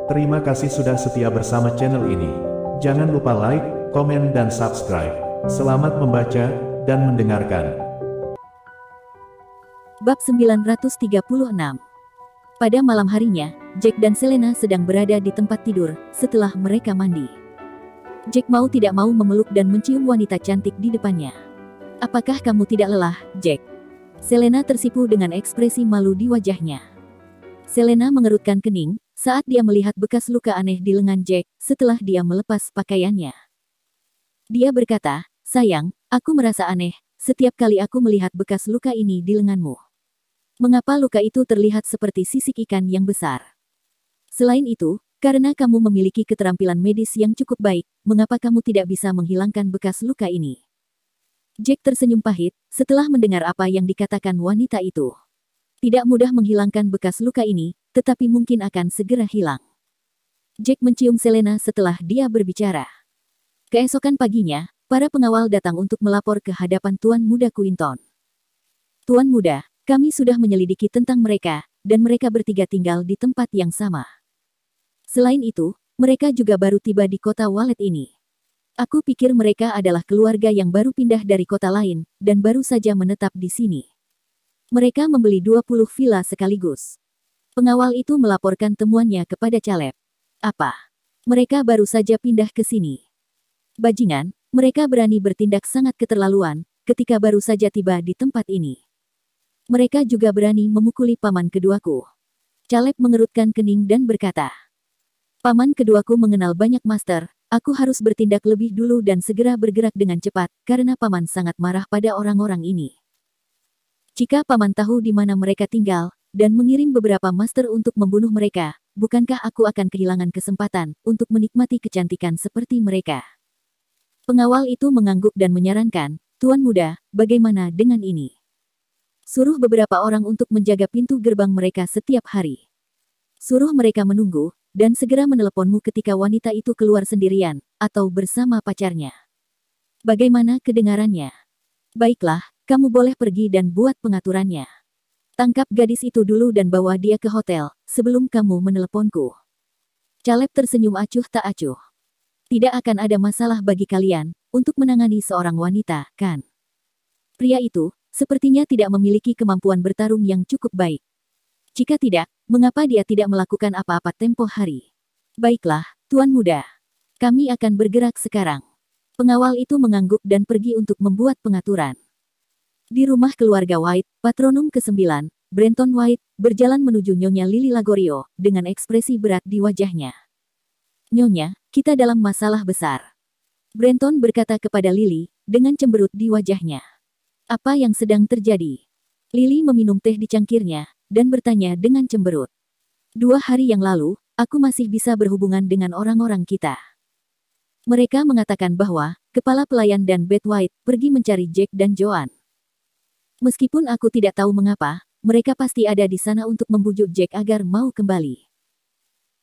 Terima kasih sudah setia bersama channel ini. Jangan lupa like, komen dan subscribe. Selamat membaca dan mendengarkan. Bab 936. Pada malam harinya, Jack dan Selena sedang berada di tempat tidur setelah mereka mandi. Jack mau tidak mau memeluk dan mencium wanita cantik di depannya. "Apakah kamu tidak lelah, Jack?" Selena tersipu dengan ekspresi malu di wajahnya. Selena mengerutkan kening saat dia melihat bekas luka aneh di lengan Jack setelah dia melepas pakaiannya. Dia berkata, "Sayang, aku merasa aneh setiap kali aku melihat bekas luka ini di lenganmu. Mengapa luka itu terlihat seperti sisik ikan yang besar? Selain itu, karena kamu memiliki keterampilan medis yang cukup baik, mengapa kamu tidak bisa menghilangkan bekas luka ini?" Jack tersenyum pahit setelah mendengar apa yang dikatakan wanita itu. Tidak mudah menghilangkan bekas luka ini, tetapi mungkin akan segera hilang. Jack mencium Selena setelah dia berbicara. Keesokan paginya, para pengawal datang untuk melapor ke hadapan Tuan Muda Quinton. "Tuan Muda, kami sudah menyelidiki tentang mereka, dan mereka bertiga tinggal di tempat yang sama. Selain itu, mereka juga baru tiba di kota Walet ini. Aku pikir mereka adalah keluarga yang baru pindah dari kota lain, dan baru saja menetap di sini. Mereka membeli 20 villa sekaligus." Pengawal itu melaporkan temuannya kepada Caleb. "Apa? Mereka baru saja pindah ke sini? Bajingan, mereka berani bertindak sangat keterlaluan ketika baru saja tiba di tempat ini. Mereka juga berani memukuli paman keduaku." Caleb mengerutkan kening dan berkata, "Paman keduaku mengenal banyak master, aku harus bertindak lebih dulu dan segera bergerak dengan cepat, karena paman sangat marah pada orang-orang ini. Jika paman tahu di mana mereka tinggal, dan mengirim beberapa master untuk membunuh mereka, bukankah aku akan kehilangan kesempatan untuk menikmati kecantikan seperti mereka?" Pengawal itu mengangguk dan menyarankan, "Tuan Muda, bagaimana dengan ini? Suruh beberapa orang untuk menjaga pintu gerbang mereka setiap hari. Suruh mereka menunggu, dan segera meneleponmu ketika wanita itu keluar sendirian, atau bersama pacarnya. Bagaimana kedengarannya? Baiklah, kamu boleh pergi dan buat pengaturannya. Tangkap gadis itu dulu dan bawa dia ke hotel, sebelum kamu meneleponku." Caleb tersenyum acuh tak acuh. "Tidak akan ada masalah bagi kalian untuk menangani seorang wanita, kan? Pria itu sepertinya tidak memiliki kemampuan bertarung yang cukup baik. Jika tidak, mengapa dia tidak melakukan apa-apa tempo hari? Baiklah, Tuan Muda. Kami akan bergerak sekarang." Pengawal itu mengangguk dan pergi untuk membuat pengaturan. Di rumah keluarga White, patronom ke-9, Brenton White, berjalan menuju Nyonya Lily Lagorio, dengan ekspresi berat di wajahnya. "Nyonya, kita dalam masalah besar," Brenton berkata kepada Lily, dengan cemberut di wajahnya. "Apa yang sedang terjadi?" Lily meminum teh di cangkirnya, dan bertanya dengan cemberut. "2 hari yang lalu, aku masih bisa berhubungan dengan orang-orang kita. Mereka mengatakan bahwa kepala pelayan dan Beth White pergi mencari Jack dan Joan. Meskipun aku tidak tahu mengapa, mereka pasti ada di sana untuk membujuk Jack agar mau kembali."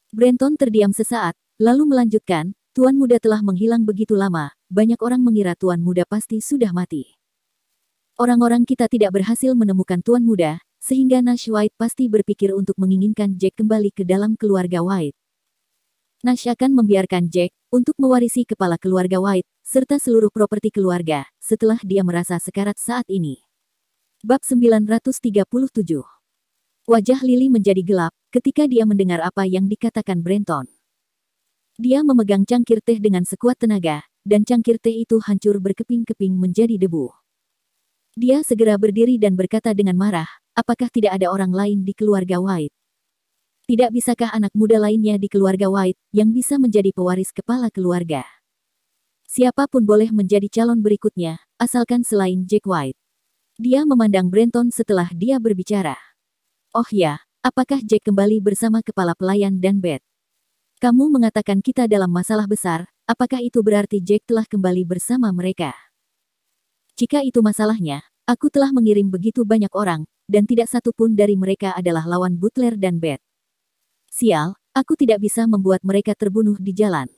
Brenton terdiam sesaat, lalu melanjutkan, "Tuan Muda telah menghilang begitu lama, banyak orang mengira Tuan Muda pasti sudah mati. Orang-orang kita tidak berhasil menemukan Tuan Muda, sehingga Nash White pasti berpikir untuk menginginkan Jack kembali ke dalam keluarga White. Nash akan membiarkan Jack untuk mewarisi kepala keluarga White, serta seluruh properti keluarga, setelah dia merasa sekarat saat ini." Bab 937. Wajah Lily menjadi gelap ketika dia mendengar apa yang dikatakan Brenton. Dia memegang cangkir teh dengan sekuat tenaga, dan cangkir teh itu hancur berkeping-keping menjadi debu. Dia segera berdiri dan berkata dengan marah, "Apakah tidak ada orang lain di keluarga White? Tidak bisakah anak muda lainnya di keluarga White yang bisa menjadi pewaris kepala keluarga? Siapapun boleh menjadi calon berikutnya, asalkan selain Jack White." Dia memandang Brenton setelah dia berbicara. "Oh ya, apakah Jack kembali bersama kepala pelayan dan Beth? Kamu mengatakan kita dalam masalah besar, apakah itu berarti Jack telah kembali bersama mereka? Jika itu masalahnya, aku telah mengirim begitu banyak orang, dan tidak satu pun dari mereka adalah lawan Butler dan Beth. Sial, aku tidak bisa membuat mereka terbunuh di jalan."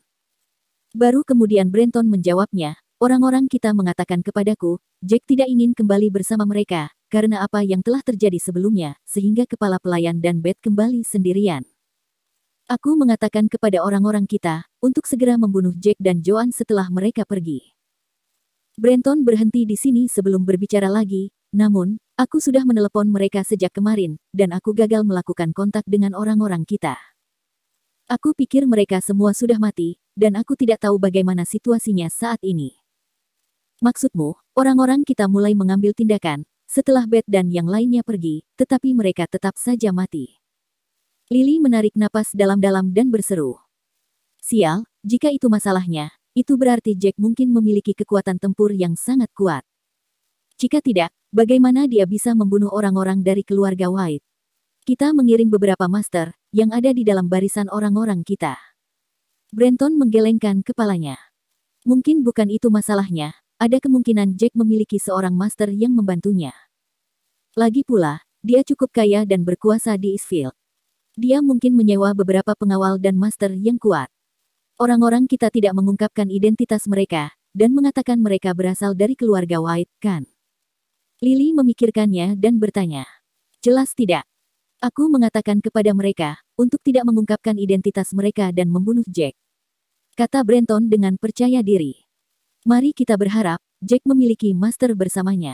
Baru kemudian Brenton menjawabnya, "Orang-orang kita mengatakan kepadaku, Jack tidak ingin kembali bersama mereka, karena apa yang telah terjadi sebelumnya, sehingga kepala pelayan dan Beth kembali sendirian. Aku mengatakan kepada orang-orang kita, untuk segera membunuh Jack dan Joan setelah mereka pergi. Brenton berhenti di sini sebelum berbicara lagi, namun, aku sudah menelepon mereka sejak kemarin, dan aku gagal melakukan kontak dengan orang-orang kita. Aku pikir mereka semua sudah mati, dan aku tidak tahu bagaimana situasinya saat ini. Maksudmu, orang-orang kita mulai mengambil tindakan, setelah Beth dan yang lainnya pergi, tetapi mereka tetap saja mati. Lily menarik napas dalam-dalam dan berseru. Sial, jika itu masalahnya, itu berarti Jack mungkin memiliki kekuatan tempur yang sangat kuat. Jika tidak, bagaimana dia bisa membunuh orang-orang dari keluarga White? Kita mengirim beberapa master, yang ada di dalam barisan orang-orang kita. Brenton menggelengkan kepalanya. Mungkin bukan itu masalahnya, ada kemungkinan Jack memiliki seorang master yang membantunya. Lagi pula, dia cukup kaya dan berkuasa di Eastfield. Dia mungkin menyewa beberapa pengawal dan master yang kuat. Orang-orang kita tidak mengungkapkan identitas mereka, dan mengatakan mereka berasal dari keluarga White, kan? Lily memikirkannya dan bertanya. Jelas tidak. Aku mengatakan kepada mereka, untuk tidak mengungkapkan identitas mereka dan membunuh Jack. Kata Brenton dengan percaya diri. Mari kita berharap, Jack memiliki master bersamanya.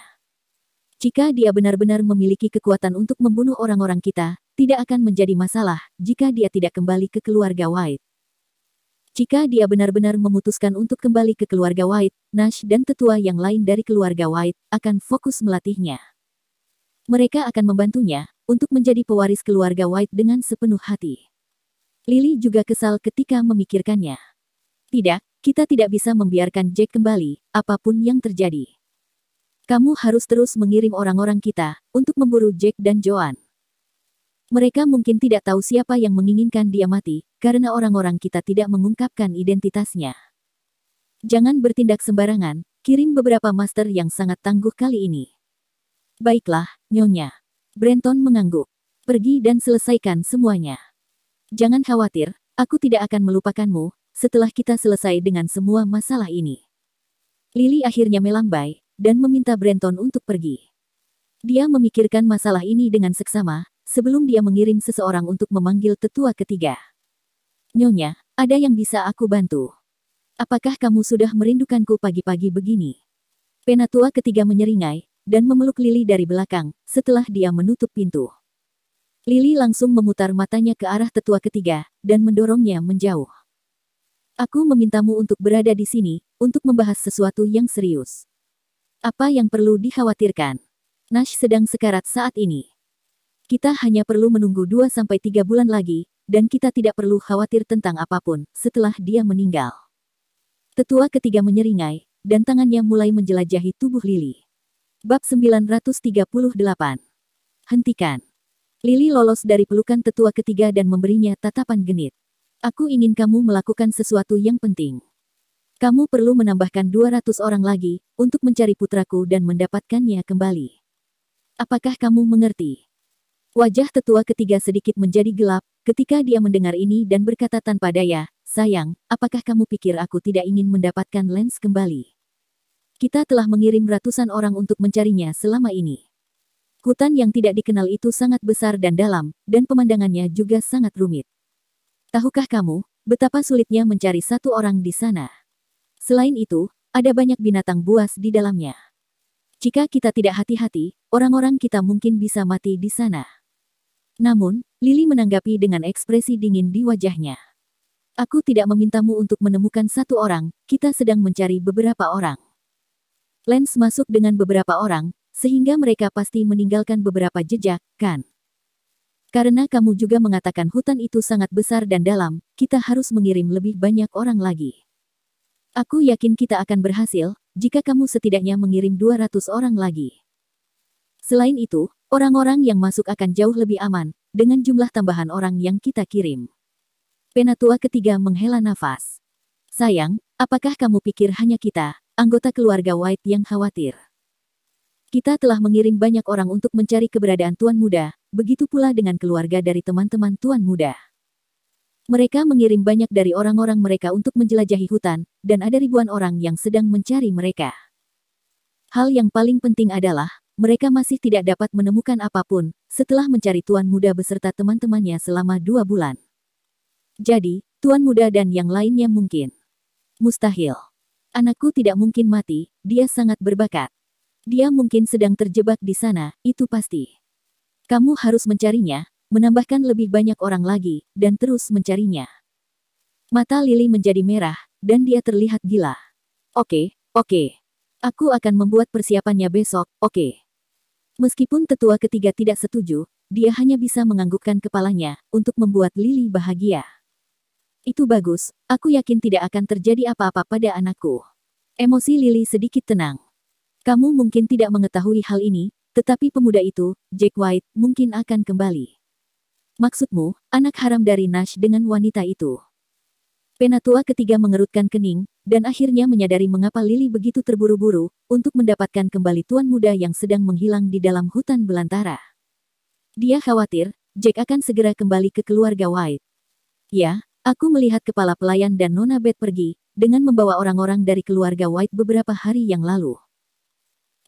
Jika dia benar-benar memiliki kekuatan untuk membunuh orang-orang kita, tidak akan menjadi masalah jika dia tidak kembali ke keluarga White. Jika dia benar-benar memutuskan untuk kembali ke keluarga White, Nash dan tetua yang lain dari keluarga White akan fokus melatihnya. Mereka akan membantunya untuk menjadi pewaris keluarga White dengan sepenuh hati. Lily juga kesal ketika memikirkannya. Tidak, kita tidak bisa membiarkan Jack kembali, apapun yang terjadi. Kamu harus terus mengirim orang-orang kita untuk memburu Jack dan Joan. Mereka mungkin tidak tahu siapa yang menginginkan dia mati, karena orang-orang kita tidak mengungkapkan identitasnya. Jangan bertindak sembarangan, kirim beberapa master yang sangat tangguh kali ini. Baiklah, Nyonya. Brenton mengangguk. Pergi dan selesaikan semuanya. Jangan khawatir, aku tidak akan melupakanmu, setelah kita selesai dengan semua masalah ini. Lily akhirnya melambai, dan meminta Brenton untuk pergi. Dia memikirkan masalah ini dengan seksama, sebelum dia mengirim seseorang untuk memanggil tetua ketiga. Nyonya, ada yang bisa aku bantu? Apakah kamu sudah merindukanku pagi-pagi begini? Penatua ketiga menyeringai, dan memeluk Lily dari belakang, setelah dia menutup pintu. Lily langsung memutar matanya ke arah tetua ketiga, dan mendorongnya menjauh. Aku memintamu untuk berada di sini, untuk membahas sesuatu yang serius. Apa yang perlu dikhawatirkan? Nash sedang sekarat saat ini. Kita hanya perlu menunggu 2-3 bulan lagi, dan kita tidak perlu khawatir tentang apapun, setelah dia meninggal. Tetua ketiga menyeringai, dan tangannya mulai menjelajahi tubuh Lily. Bab 938. Hentikan. Lily lolos dari pelukan tetua ketiga dan memberinya tatapan genit. Aku ingin kamu melakukan sesuatu yang penting. Kamu perlu menambahkan 200 orang lagi, untuk mencari putraku dan mendapatkannya kembali. Apakah kamu mengerti? Wajah tetua ketiga sedikit menjadi gelap, ketika dia mendengar ini dan berkata tanpa daya, sayang, apakah kamu pikir aku tidak ingin mendapatkan Lance kembali? Kita telah mengirim ratusan orang untuk mencarinya selama ini. Hutan yang tidak dikenal itu sangat besar dan dalam, dan pemandangannya juga sangat rumit. Tahukah kamu, betapa sulitnya mencari satu orang di sana? Selain itu, ada banyak binatang buas di dalamnya. Jika kita tidak hati-hati, orang-orang kita mungkin bisa mati di sana. Namun, Lily menanggapi dengan ekspresi dingin di wajahnya. Aku tidak memintamu untuk menemukan satu orang, kita sedang mencari beberapa orang. Lance masuk dengan beberapa orang, sehingga mereka pasti meninggalkan beberapa jejak, kan? Karena kamu juga mengatakan hutan itu sangat besar dan dalam, kita harus mengirim lebih banyak orang lagi. Aku yakin kita akan berhasil, jika kamu setidaknya mengirim 200 orang lagi. Selain itu, orang-orang yang masuk akan jauh lebih aman, dengan jumlah tambahan orang yang kita kirim. Penatua ketiga menghela nafas. Sayang, apakah kamu pikir hanya kita, anggota keluarga White yang khawatir? Kita telah mengirim banyak orang untuk mencari keberadaan Tuan Muda, begitu pula dengan keluarga dari teman-teman Tuan Muda. Mereka mengirim banyak dari orang-orang mereka untuk menjelajahi hutan, dan ada ribuan orang yang sedang mencari mereka. Hal yang paling penting adalah, mereka masih tidak dapat menemukan apapun, setelah mencari Tuan Muda beserta teman-temannya selama 2 bulan. Jadi, Tuan Muda dan yang lainnya mungkin. Mustahil. Anakku tidak mungkin mati, dia sangat berbakat. Dia mungkin sedang terjebak di sana, itu pasti. Kamu harus mencarinya, menambahkan lebih banyak orang lagi, dan terus mencarinya. Mata Lily menjadi merah, dan dia terlihat gila. Oke. Aku akan membuat persiapannya besok, oke. Meskipun tetua ketiga tidak setuju, dia hanya bisa menganggukkan kepalanya, untuk membuat Lily bahagia. Itu bagus, aku yakin tidak akan terjadi apa-apa pada anakku. Emosi Lily sedikit tenang. Kamu mungkin tidak mengetahui hal ini, tetapi pemuda itu, Jack White, mungkin akan kembali. Maksudmu, anak haram dari Nash dengan wanita itu. Penatua ketiga mengerutkan kening, dan akhirnya menyadari mengapa Lily begitu terburu-buru, untuk mendapatkan kembali tuan muda yang sedang menghilang di dalam hutan belantara. Dia khawatir, Jack akan segera kembali ke keluarga White. Ya, aku melihat kepala pelayan dan Nona Beth pergi, dengan membawa orang-orang dari keluarga White beberapa hari yang lalu.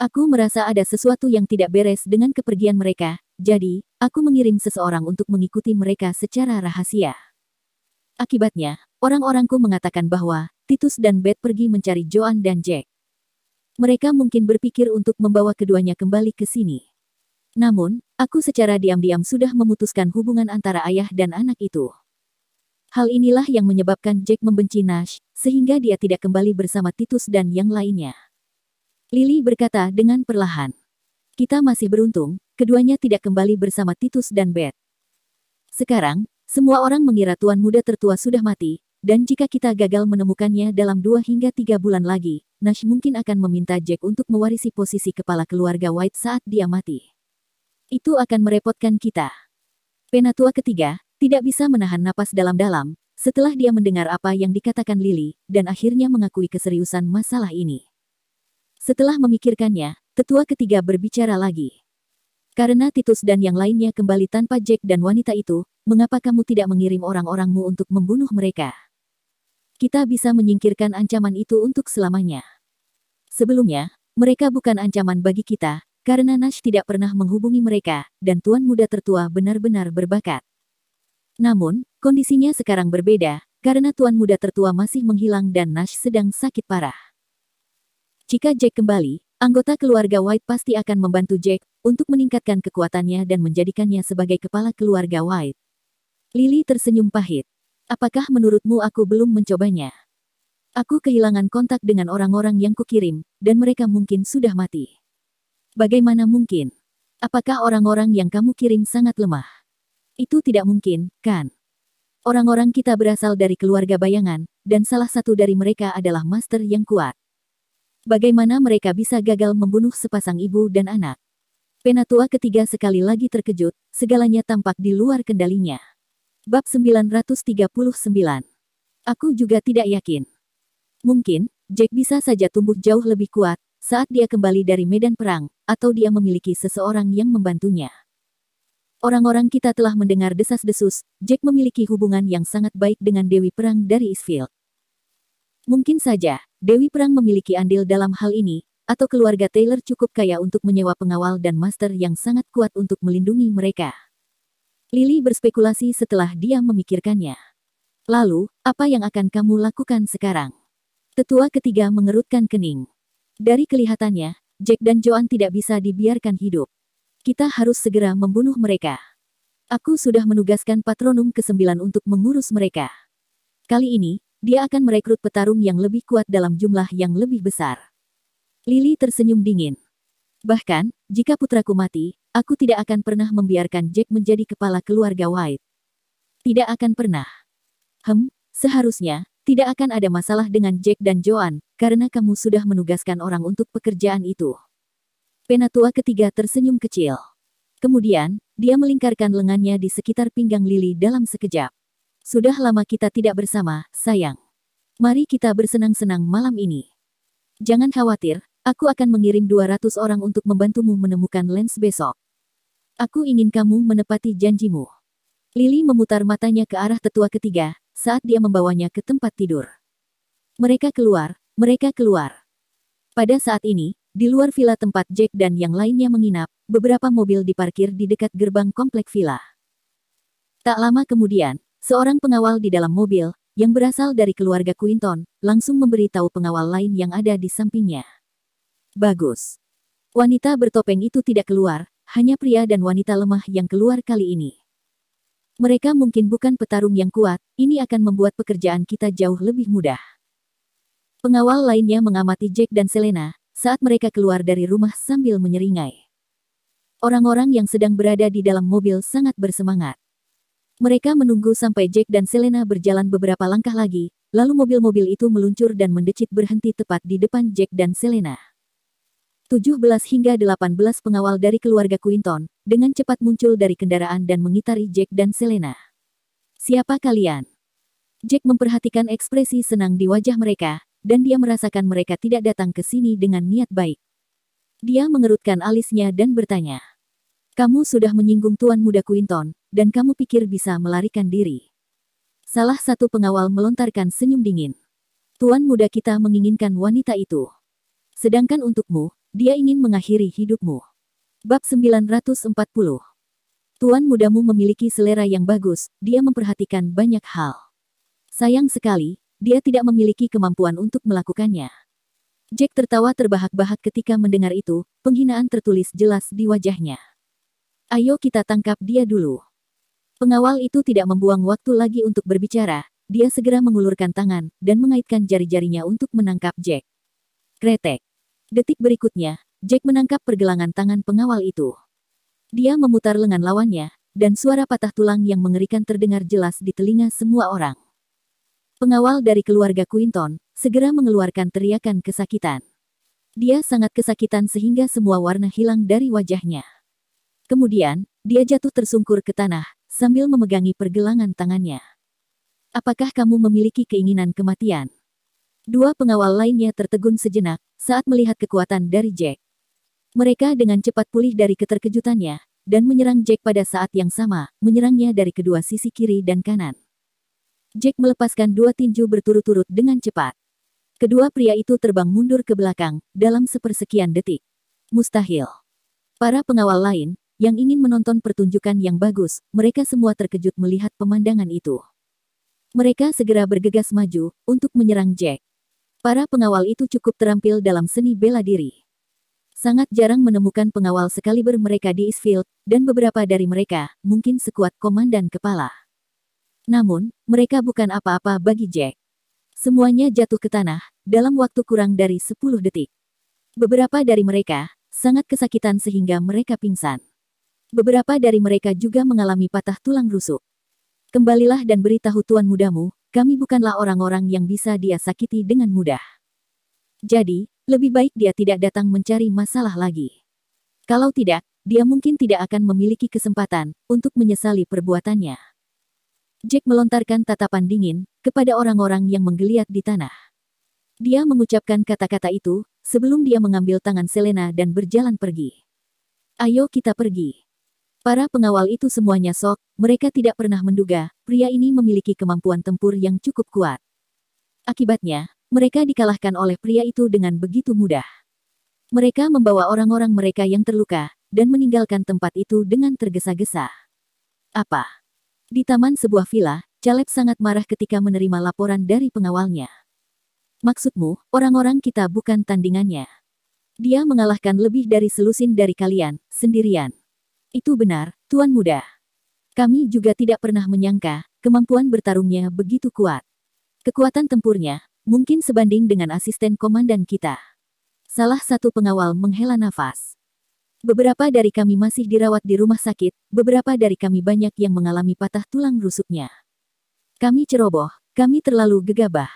Aku merasa ada sesuatu yang tidak beres dengan kepergian mereka, jadi, aku mengirim seseorang untuk mengikuti mereka secara rahasia. Akibatnya, orang-orangku mengatakan bahwa Titus dan Beth pergi mencari Joan dan Jack. Mereka mungkin berpikir untuk membawa keduanya kembali ke sini. Namun, aku secara diam-diam sudah memutuskan hubungan antara ayah dan anak itu. Hal inilah yang menyebabkan Jack membenci Nash, sehingga dia tidak kembali bersama Titus dan yang lainnya. Lily berkata dengan perlahan. Kita masih beruntung, keduanya tidak kembali bersama Titus dan Beth. Sekarang, semua orang mengira tuan muda tertua sudah mati, dan jika kita gagal menemukannya dalam 2 hingga 3 bulan lagi, Nash mungkin akan meminta Jack untuk mewarisi posisi kepala keluarga White saat dia mati. Itu akan merepotkan kita. Penatua ketiga, tidak bisa menahan napas dalam-dalam, setelah dia mendengar apa yang dikatakan Lily, dan akhirnya mengakui keseriusan masalah ini. Setelah memikirkannya, tetua ketiga berbicara lagi. Karena Titus dan yang lainnya kembali tanpa Jack dan wanita itu, mengapa kamu tidak mengirim orang-orangmu untuk membunuh mereka? Kita bisa menyingkirkan ancaman itu untuk selamanya. Sebelumnya, mereka bukan ancaman bagi kita, karena Nash tidak pernah menghubungi mereka, dan tuan muda tertua benar-benar berbakat. Namun, kondisinya sekarang berbeda, karena tuan muda tertua masih menghilang dan Nash sedang sakit parah. Jika Jack kembali, anggota keluarga White pasti akan membantu Jack untuk meningkatkan kekuatannya dan menjadikannya sebagai kepala keluarga White. Lily tersenyum pahit. Apakah menurutmu aku belum mencobanya? Aku kehilangan kontak dengan orang-orang yang kukirim, dan mereka mungkin sudah mati. Bagaimana mungkin? Apakah orang-orang yang kamu kirim sangat lemah? Itu tidak mungkin, kan? Orang-orang kita berasal dari keluarga bayangan, dan salah satu dari mereka adalah master yang kuat. Bagaimana mereka bisa gagal membunuh sepasang ibu dan anak? Penatua ketiga sekali lagi terkejut, segalanya tampak di luar kendalinya. Bab 939. Aku juga tidak yakin. Mungkin, Jack bisa saja tumbuh jauh lebih kuat, saat dia kembali dari medan perang, atau dia memiliki seseorang yang membantunya. Orang-orang kita telah mendengar desas-desus, Jack memiliki hubungan yang sangat baik dengan Dewi Perang dari Eastfield. Mungkin saja, Dewi Perang memiliki andil dalam hal ini, atau keluarga Taylor cukup kaya untuk menyewa pengawal dan master yang sangat kuat untuk melindungi mereka. Lily berspekulasi setelah dia memikirkannya. Lalu, apa yang akan kamu lakukan sekarang? Tetua ketiga mengerutkan kening. Dari kelihatannya, Jack dan Joan tidak bisa dibiarkan hidup. Kita harus segera membunuh mereka. Aku sudah menugaskan patronum ke-9 untuk mengurus mereka. Kali ini, dia akan merekrut petarung yang lebih kuat dalam jumlah yang lebih besar. Lily tersenyum dingin. Bahkan, jika putraku mati, aku tidak akan pernah membiarkan Jack menjadi kepala keluarga White. Tidak akan pernah. Seharusnya, tidak akan ada masalah dengan Jack dan Joan, karena kamu sudah menugaskan orang untuk pekerjaan itu. Penatua ketiga tersenyum kecil. Kemudian, dia melingkarkan lengannya di sekitar pinggang Lily dalam sekejap. Sudah lama kita tidak bersama, sayang. Mari kita bersenang-senang malam ini. Jangan khawatir, aku akan mengirim 200 orang untuk membantumu menemukan Lance besok. Aku ingin kamu menepati janjimu. Lily memutar matanya ke arah tetua ketiga, saat dia membawanya ke tempat tidur. Mereka keluar. Pada saat ini, di luar villa tempat Jack dan yang lainnya menginap, beberapa mobil diparkir di dekat gerbang komplek villa. Tak lama kemudian, Seorang pengawal di dalam mobil, yang berasal dari keluarga Quinton, langsung memberitahu pengawal lain yang ada di sampingnya. Bagus. Wanita bertopeng itu tidak keluar, hanya pria dan wanita lemah yang keluar kali ini. Mereka mungkin bukan petarung yang kuat, ini akan membuat pekerjaan kita jauh lebih mudah. Pengawal lainnya mengamati Jack dan Selena saat mereka keluar dari rumah sambil menyeringai. Orang-orang yang sedang berada di dalam mobil sangat bersemangat. Mereka menunggu sampai Jack dan Selena berjalan beberapa langkah lagi, lalu mobil-mobil itu meluncur dan mendecit berhenti tepat di depan Jack dan Selena. 17 hingga 18 pengawal dari keluarga Quinton, dengan cepat muncul dari kendaraan dan mengitari Jack dan Selena. Siapa kalian? Jack memperhatikan ekspresi senang di wajah mereka, dan dia merasakan mereka tidak datang ke sini dengan niat baik. Dia mengerutkan alisnya dan bertanya. Kamu sudah menyinggung Tuan Muda Quinton, dan kamu pikir bisa melarikan diri. Salah satu pengawal melontarkan senyum dingin. Tuan Muda kita menginginkan wanita itu. Sedangkan untukmu, dia ingin mengakhiri hidupmu. Bab 940. Tuan mudamu memiliki selera yang bagus, dia memperhatikan banyak hal. Sayang sekali, dia tidak memiliki kemampuan untuk melakukannya. Jack tertawa terbahak-bahak ketika mendengar itu, penghinaan tertulis jelas di wajahnya. Ayo kita tangkap dia dulu. Pengawal itu tidak membuang waktu lagi untuk berbicara, dia segera mengulurkan tangan, dan mengaitkan jari-jarinya untuk menangkap Jack. Kretek. Detik berikutnya, Jack menangkap pergelangan tangan pengawal itu. Dia memutar lengan lawannya, dan suara patah tulang yang mengerikan terdengar jelas di telinga semua orang. Pengawal dari keluarga Quinton segera mengeluarkan teriakan kesakitan. Dia sangat kesakitan sehingga semua warna hilang dari wajahnya. Kemudian, dia jatuh tersungkur ke tanah, sambil memegangi pergelangan tangannya. Apakah kamu memiliki keinginan kematian? Dua pengawal lainnya tertegun sejenak saat melihat kekuatan dari Jack. Mereka dengan cepat pulih dari keterkejutannya, dan menyerang Jack pada saat yang sama, menyerangnya dari kedua sisi kiri dan kanan. Jack melepaskan dua tinju berturut-turut dengan cepat. Kedua pria itu terbang mundur ke belakang, dalam sepersekian detik. Mustahil. Para pengawal lain, yang ingin menonton pertunjukan yang bagus, mereka semua terkejut melihat pemandangan itu. Mereka segera bergegas maju, untuk menyerang Jack. Para pengawal itu cukup terampil dalam seni bela diri. Sangat jarang menemukan pengawal sekaliber mereka di Eastfield, dan beberapa dari mereka mungkin sekuat komandan kepala. Namun, mereka bukan apa-apa bagi Jack. Semuanya jatuh ke tanah, dalam waktu kurang dari 10 detik. Beberapa dari mereka sangat kesakitan sehingga mereka pingsan. Beberapa dari mereka juga mengalami patah tulang rusuk. Kembalilah dan beritahu tuan mudamu, kami bukanlah orang-orang yang bisa dia sakiti dengan mudah. Jadi, lebih baik dia tidak datang mencari masalah lagi. Kalau tidak, dia mungkin tidak akan memiliki kesempatan untuk menyesali perbuatannya. Jack melontarkan tatapan dingin kepada orang-orang yang menggeliat di tanah. Dia mengucapkan kata-kata itu sebelum dia mengambil tangan Selena dan berjalan pergi. Ayo kita pergi. Para pengawal itu semuanya sok, mereka tidak pernah menduga, pria ini memiliki kemampuan tempur yang cukup kuat. Akibatnya, mereka dikalahkan oleh pria itu dengan begitu mudah. Mereka membawa orang-orang mereka yang terluka, dan meninggalkan tempat itu dengan tergesa-gesa. Apa? Di taman sebuah villa, Caleb sangat marah ketika menerima laporan dari pengawalnya. Maksudmu, orang-orang kita bukan tandingannya. Dia mengalahkan lebih dari selusin dari kalian, sendirian. Itu benar, Tuan Muda. Kami juga tidak pernah menyangka, kemampuan bertarungnya begitu kuat. Kekuatan tempurnya, mungkin sebanding dengan asisten komandan kita. Salah satu pengawal menghela nafas. Beberapa dari kami masih dirawat di rumah sakit, beberapa dari kami banyak yang mengalami patah tulang rusuknya. Kami ceroboh, kami terlalu gegabah.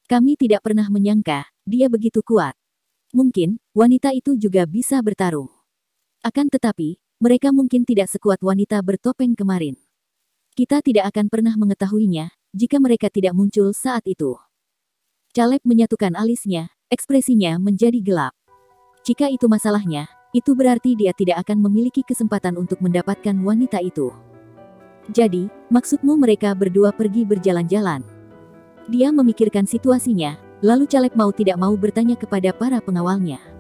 Kami tidak pernah menyangka, dia begitu kuat. Mungkin, wanita itu juga bisa bertarung. Akan tetapi, mereka mungkin tidak sekuat wanita bertopeng kemarin. Kita tidak akan pernah mengetahuinya, jika mereka tidak muncul saat itu. Caleb menyatukan alisnya, ekspresinya menjadi gelap. Jika itu masalahnya, itu berarti dia tidak akan memiliki kesempatan untuk mendapatkan wanita itu. Jadi, maksudmu mereka berdua pergi berjalan-jalan? Dia memikirkan situasinya, lalu Caleb mau tidak mau bertanya kepada para pengawalnya.